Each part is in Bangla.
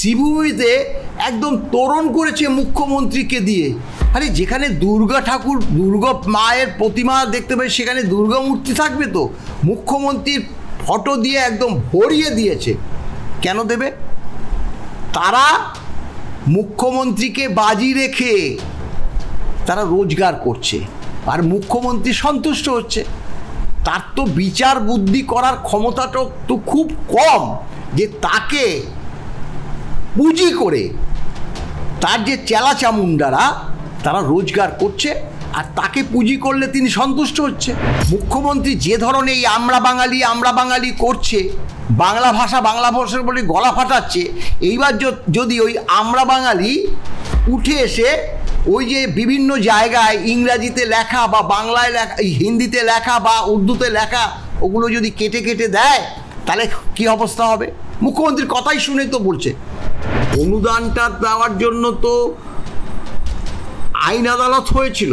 শ্রীভূমিতে একদম তোরণ করেছে মুখ্যমন্ত্রীকে দিয়ে। আরে যেখানে দুর্গা ঠাকুর, দুর্গা মায়ের প্রতিমা দেখতে পাই, সেখানে দুর্গা মূর্তি থাকবে তো? মুখ্যমন্ত্রীর ফটো দিয়ে একদম ভরিয়ে দিয়েছে। কেন দেবে? তারা মুখ্যমন্ত্রীকে বাজি রেখে তারা রোজগার করছে, আর মুখ্যমন্ত্রী সন্তুষ্ট হচ্ছে। তার তো বিচার বুদ্ধি করার ক্ষমতাটা তো খুব কম, যে তাকে পুঁজি করে তার যে চেলা চামুন্ডারা তারা রোজগার করছে, আর তাকে পুঁজি করলে তিনি সন্তুষ্ট হচ্ছে। মুখ্যমন্ত্রী যে ধরনের এই আমরা বাঙালি করছে, বাংলা ভাষার বলে গলা ফাটাচ্ছে, এইবার যদি ওই আমরা বাঙালি উঠে এসে ওই যে বিভিন্ন জায়গায় ইংরাজিতে লেখা বা বাংলায় লেখা, হিন্দিতে লেখা বা উর্দুতে লেখা, ওগুলো যদি কেটে কেটে দেয়, তাহলে কি অবস্থা হবে? মুখ্যমন্ত্রীর কথাই শুনে তো বলছে। অনুদানটা দেওয়ার জন্য তো আইন আদালত হয়েছিল,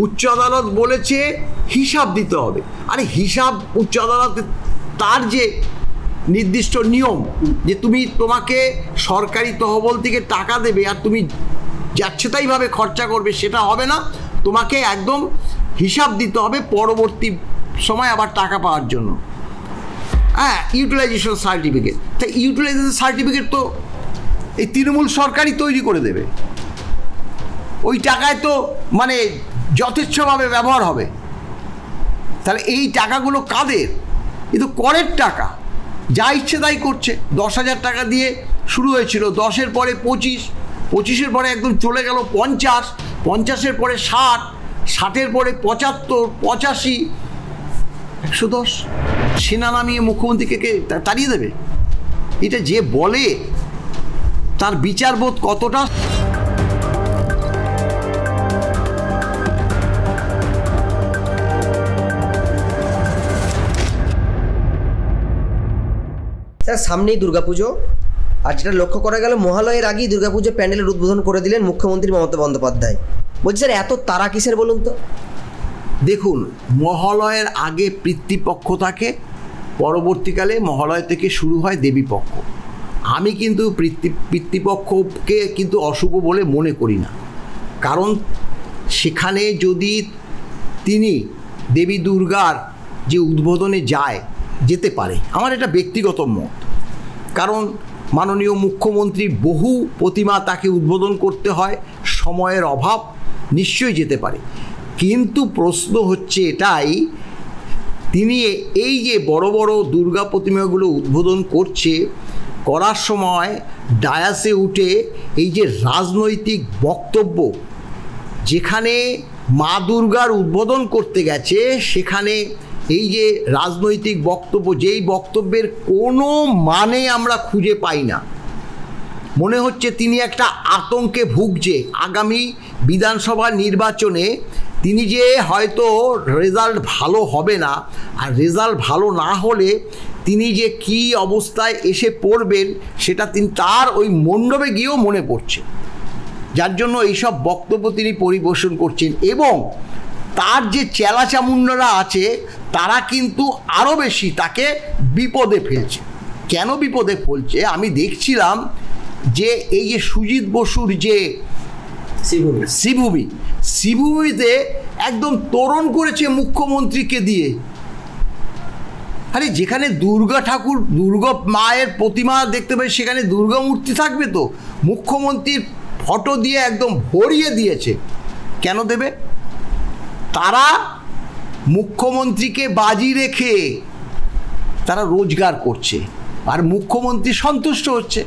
উচ্চ আদালত বলেছে হিসাব দিতে হবে। আরে হিসাব উচ্চ আদালতে তার যে নির্দিষ্ট নিয়ম, যে তোমাকে সরকারি তহবিল থেকে টাকা দেবে আর তুমি যাচ্ছে তাইভাবে খরচা করবে, সেটা হবে না। তোমাকে একদম হিসাব দিতে হবে পরবর্তী সময় আবার টাকা পাওয়ার জন্য। হ্যাঁ, ইউটিলাইজেশন সার্টিফিকেট। তা ইউটিলাইজেশন সার্টিফিকেট তো এই তৃণমূল সরকারই তৈরি করে দেবে। ওই টাকায় তো মানে যথেচ্ছভাবে ব্যবহার হবে। তাহলে এই টাকাগুলো কাদের? এ তো করের টাকা, যা ইচ্ছে তাই করছে। 10,000 টাকা দিয়ে শুরু হয়েছিল, 10-এর পরে 25, 25-এর পরে একদম চলে গেল 50, 50-এর পরে 60, 60-এর পরে 75, 85, 110। সেনা নামিয়ে মুখ্যমন্ত্রীকে তাড়িয়ে দেবে? এটা যে বলে তার বিচারবোধ কতটা? স্যার, সামনেই দুর্গাপুজো, আর যেটা লক্ষ্য করা গেল মহালয়ের আগেই দুর্গাপুজোর প্যান্ডেলের উদ্বোধন করে দিলেন মুখ্যমন্ত্রী মমতা বন্দ্যোপাধ্যায়। বলছি স্যার, এত তারা কিসের বলুন তো? দেখুন, মহালয়ের আগে পিতৃপক্ষ থাকে, পরবর্তীকালে মহালয় থেকে শুরু হয় দেবীপক্ষ। আমি কিন্তু পিতৃপক্ষকে কিন্তু অশুভ বলে মনে করি না, কারণ সেখানে যদি তিনি দেবী দুর্গার যে উদ্বোধনে যেতে পারে, আমার এটা ব্যক্তিগত মত। কারণ মাননীয় মুখ্যমন্ত্রী বহু প্রতিমা তাকে উদ্বোধন করতে হয়, সময়ের অভাব, নিশ্চয়ই যেতে পারে। কিন্তু প্রশ্ন হচ্ছে এটাই, তিনি এই যে বড় বড় দুর্গা প্রতিমাগুলো উদ্বোধন করার সময় ডায়াসে উঠে এই যে রাজনৈতিক বক্তব্য, যেখানে মা দুর্গার উদ্বোধন করতে গেছে সেখানে এই যে রাজনৈতিক বক্তব্য, যেই বক্তব্যের কোনো মানে আমরা খুঁজে পাই না। মনে হচ্ছে তিনি একটা আতঙ্কে ভুগছে। আগামী বিধানসভা নির্বাচনে তিনি যে হয়তো রেজাল্ট ভালো হবে না, আর রেজাল্ট ভালো না হলে তিনি যে কী অবস্থায় এসে পড়বেন সেটা তার ওই মণ্ডপে গিয়েও মনে পড়ছে, যার জন্য এইসব বক্তব্য তিনি পরিবেশন করছেন। এবং তার যে চেলা চামুন্ডারা আছে তারা কিন্তু আরও বেশি তাকে বিপদে ফেলছে। কেন বিপদে ফেলছে? আমি দেখছিলাম যে এই যে সুজিত বসুর যে শ্রীভূমিতে একদম তোরণ করেছে মুখ্যমন্ত্রীকে দিয়ে। আরে যেখানে দুর্গা ঠাকুর, দুর্গা মায়ের প্রতিমা দেখতে পাই, সেখানে দুর্গা মূর্তি থাকবে তো? মুখ্যমন্ত্রীর ফটো দিয়ে একদম ভরিয়ে দিয়েছে। কেন দেবে? তারা মুখ্যমন্ত্রীকে বাজি রেখে তারা রোজগার করছে, আর মুখ্যমন্ত্রী সন্তুষ্ট হচ্ছে।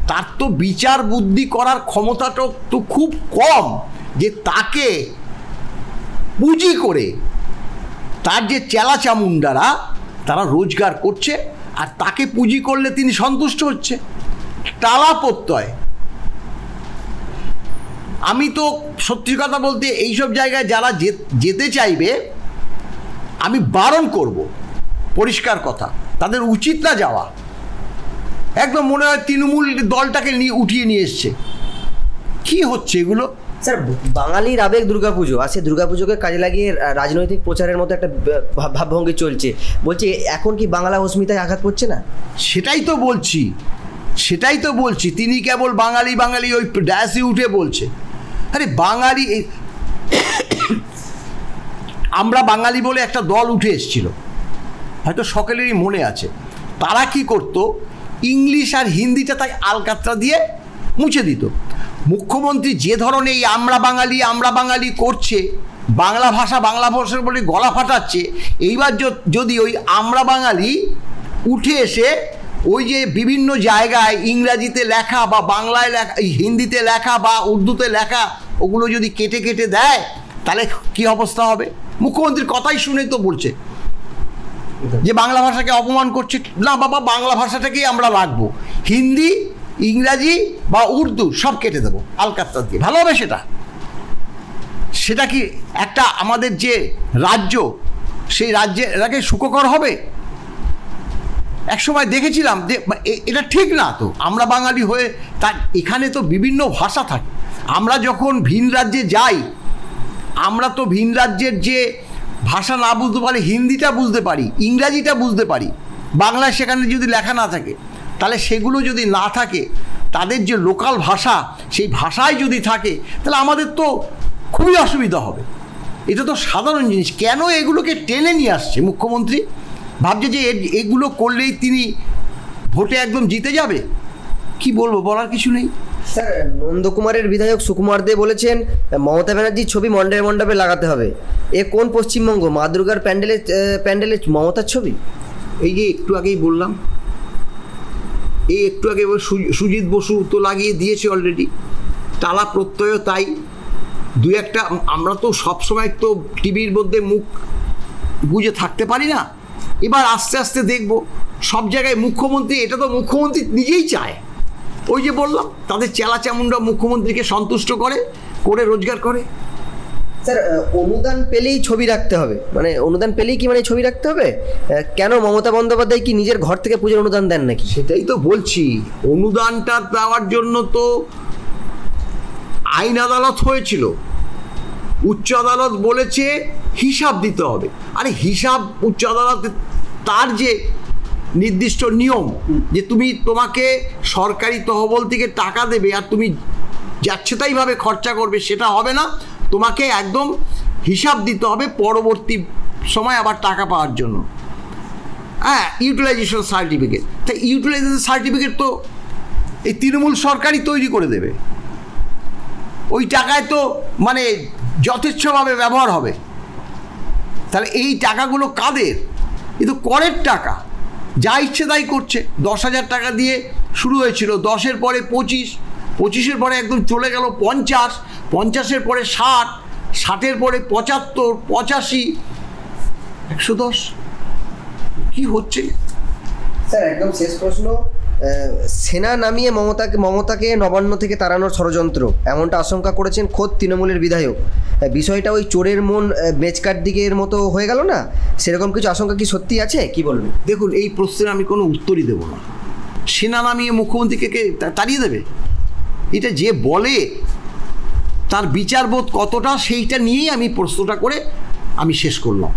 তার তো বিচার বুদ্ধি করার ক্ষমতাটা তো খুব কম, যে তাকে পুঁজি করে তার যে চেলা চামুন্ডারা তারা রোজগার করছে, আর তাকে পুঁজি করলে তিনি সন্তুষ্ট হচ্ছে। টালা প্রত্যয়। আমি তো সত্যি কথা বলতে এইসব জায়গায় যারা যেতে চাইবে আমি বারণ করব, পরিষ্কার কথা, তাদের উচিত না যাওয়া। একদম মনে হয় তৃণমূল দলটাকে উঠিয়ে নিয়ে এসছে। কি হচ্ছে এগুলো? স্যার, বাঙালির আবেগ দুর্গাপুজো, আর সেই দুর্গাপুজোকে কাজে লাগিয়ে রাজনৈতিক প্রচারের মতো একটা ভাবভঙ্গি চলছে। বলছি, এখন কি বাংলা অস্মিতায় আঘাত পড়ছে না? সেটাই তো বলছি, সেটাই তো বলছি, তিনি কেবল বাঙালি বাঙালি ওই ড্যাসে উঠে বলছে। আরে বাঙালি, আমরা বাঙালি বলে একটা দল উঠে এসেছিল, হয়তো সকলেরই মনে আছে। তারা কি করত, ইংলিশ আর হিন্দিটা তাই আলকাতরা দিয়ে মুছে দিত। মুখ্যমন্ত্রী যে ধরনের এই আমরা বাঙালি করছে, বাংলা ভাষার বলে গলা ফাটাচ্ছে, এইবার যদি ওই আমরা বাঙালি উঠে এসে ওই যে বিভিন্ন জায়গায় ইংরাজিতে লেখা বা বাংলায় লেখা, হিন্দিতে লেখা বা উর্দুতে লেখা, ওগুলো যদি কেটে কেটে দেয়, তাহলে কী অবস্থা হবে? মুখ্যমন্ত্রীর কথাই শুনে তো বলছে যে বাংলা ভাষাকে অপমান করছে। না বাবা, বাংলা ভাষাটাকেই আমরা রাখবো, হিন্দি, ইংরাজি বা উর্দু সব কেটে দেবো আলকাতরা দিয়ে। ভালো হবে সেটা কি একটা আমাদের যে রাজ্য, সেই রাজ্যে এটাকে সুখকর হবে? একসময় দেখেছিলাম যে এটা ঠিক না তো, আমরা বাঙালি হয়ে তার এখানে তো বিভিন্ন ভাষা থাকে। আমরা যখন ভিন রাজ্যে যাই, আমরা তো ভিন রাজ্যের যে ভাষা না বুঝতে পারি, হিন্দিটা বুঝতে পারি, ইংরাজিটা বুঝতে পারি, বাংলায় সেখানে যদি লেখা না থাকে, তাহলে সেগুলো যদি না থাকে, তাদের যে লোকাল ভাষা, সেই ভাষায় যদি থাকে, তাহলে আমাদের তো খুবই অসুবিধা হবে। এটা তো সাধারণ জিনিস। কেন এগুলোকে টেনে নিয়ে আসছে মুখ্যমন্ত্রী? ভাবছে যে এগুলো করলেই তিনি ভোটে একদম জিতে যাবে। কি বলবো, বলার কিছু নেই। স্যার, নন্দকুমারের বিধায়ক সুকুমার দে বলেছেন মমতা ব্যানার্জির ছবি মণ্ডপে মণ্ডপে লাগাতে হবে। এ কোন পশ্চিমবঙ্গ? মা দুর্গার প্যান্ডেলে মমতার ছবি? এই যে একটু আগেই বললাম, একটু আগে সুজিত বসু তো লাগিয়ে দিয়েছে অলরেডি, টালা প্রত্যয় তাই। দু একটা, আমরা তো সবসময় তো টিভির মধ্যে মুখ বুঝে থাকতে পারি না। এবার আস্তে আস্তে দেখব সব জায়গায় মুখ্যমন্ত্রী, এটা তো মুখ্যমন্ত্রী নিজেই চায়। ওই যে বললাম, তাদের চেলা চামুন্ডা মুখ্যমন্ত্রীকে সন্তুষ্ট করে রোজগার করে। স্যার, অনুদান পেলেই ছবি রাখতে হবে, মানে অনুদান পেলেই কি মানে ছবি রাখতে হবে? কেন মমতা বন্দ্যোপাধ্যায় কি নিজের ঘর থেকে পুজোর অনুদান দেন নাকি? সেটাই তো বলছি, অনুদানটা দেওয়ার জন্য তো আইন আদালত হয়েছিল, উচ্চ আদালত বলেছে হিসাব দিতে হবে। আরে হিসাব উচ্চ আদালতে তার যে নির্দিষ্ট নিয়ম, যে তোমাকে সরকারি তহবিল থেকে টাকা দেবে আর তুমি যাচ্ছে তাইভাবে খরচা করবে, সেটা হবে না। তোমাকে একদম হিসাব দিতে হবে পরবর্তী সময় আবার টাকা পাওয়ার জন্য। হ্যাঁ, ইউটিলাইজেশন সার্টিফিকেট। তাই ইউটিলাইজেশন সার্টিফিকেট তো এই তৃণমূল সরকারই তৈরি করে দেবে। ওই টাকায় তো মানে যথেচ্ছভাবে ব্যবহার হবে। তাহলে এই টাকাগুলো কাদের? এ তো করের টাকা, যা ইচ্ছে তাই করছে। 10,000 টাকা দিয়ে শুরু হয়েছিল, 10-এর পরে 25, 25-এর পরে একদম চলে গেল 50, 50-এর পরে 60, 60-এর পরে 75, 85, 110। কি হচ্ছে? স্যার, একদম শেষ প্রশ্ন। সেনা নামিয়ে মমতাকে নবান্ন থেকে তাড়ানোর ষড়যন্ত্র, এমনটা আশঙ্কা করেছেন খোদ তৃণমূলের বিধায়ক। বিষয়টা ওই চোরের মন বেচকার দিকের মতো হয়ে গেল না? সেরকম কিছু আশঙ্কা কি সত্যি আছে? কি বলবেন? দেখুন, এই প্রশ্নের আমি কোনো উত্তরই দেবো না। সেনা নামিয়ে মুখ্যমন্ত্রীকে তাড়িয়ে দেবে? এটা যে বলে তার বিচারবোধ কতটা, সেইটা নিয়েই আমি প্রশ্নটা করে আমি শেষ করলাম।